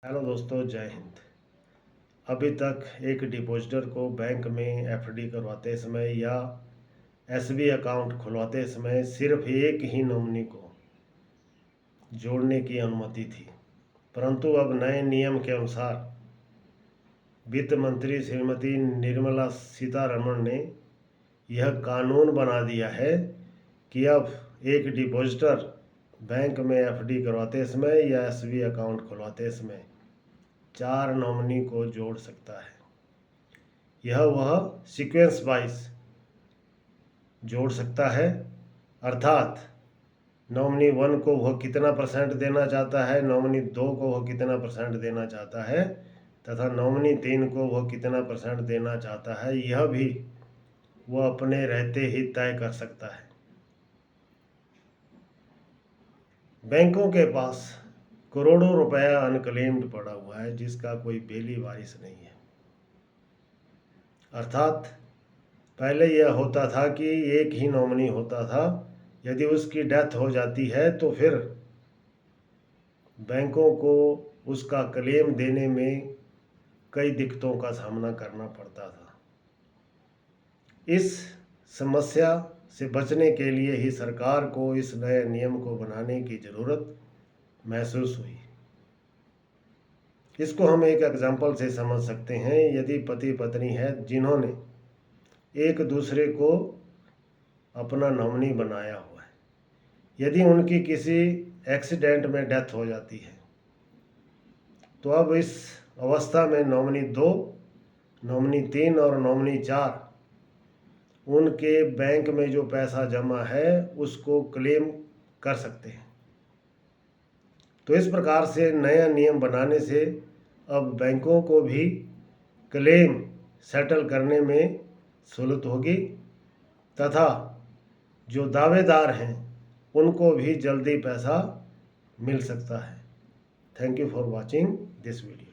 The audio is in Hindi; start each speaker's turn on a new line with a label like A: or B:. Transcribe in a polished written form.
A: हेलो दोस्तों, जय हिंद। अभी तक एक डिपॉजिटर को बैंक में एफडी करवाते समय या एसबी अकाउंट खुलवाते समय सिर्फ एक ही नॉमिनी को जोड़ने की अनुमति थी, परंतु अब नए नियम के अनुसार वित्त मंत्री श्रीमती निर्मला सीतारमण ने यह कानून बना दिया है कि अब एक डिपॉजिटर बैंक में एफडी करवाते समय या एसबी अकाउंट खुलवाते समय 4 नॉमिनी को जोड़ सकता है। यह वह सीक्वेंस वाइज जोड़ सकता है, अर्थात नॉमिनी 1 को वह कितना परसेंट देना चाहता है, नॉमिनी 2 को वह कितना परसेंट देना चाहता है तथा नॉमिनी 3 को वह कितना परसेंट देना चाहता है, यह भी वह अपने रहते ही तय कर सकता है। बैंकों के पास करोड़ों रुपया अनक्लेम्ड पड़ा हुआ है जिसका कोई बेली वारिस नहीं है। अर्थात पहले यह होता था कि एक ही नॉमिनी होता था, यदि उसकी डेथ हो जाती है तो फिर बैंकों को उसका क्लेम देने में कई दिक्कतों का सामना करना पड़ता था। इस समस्या से बचने के लिए ही सरकार को इस नए नियम को बनाने की ज़रूरत महसूस हुई। इसको हम एक एग्जाम्पल से समझ सकते हैं। यदि पति पत्नी है जिन्होंने एक दूसरे को अपना नॉमिनी बनाया हुआ है, यदि उनकी किसी एक्सीडेंट में डेथ हो जाती है तो अब इस अवस्था में नॉमिनी 2, नॉमिनी 3 और नॉमिनी 4 उनके बैंक में जो पैसा जमा है उसको क्लेम कर सकते हैं। तो इस प्रकार से नया नियम बनाने से अब बैंकों को भी क्लेम सेटल करने में सहूलत होगी तथा जो दावेदार हैं उनको भी जल्दी पैसा मिल सकता है। Thank you for watching this video.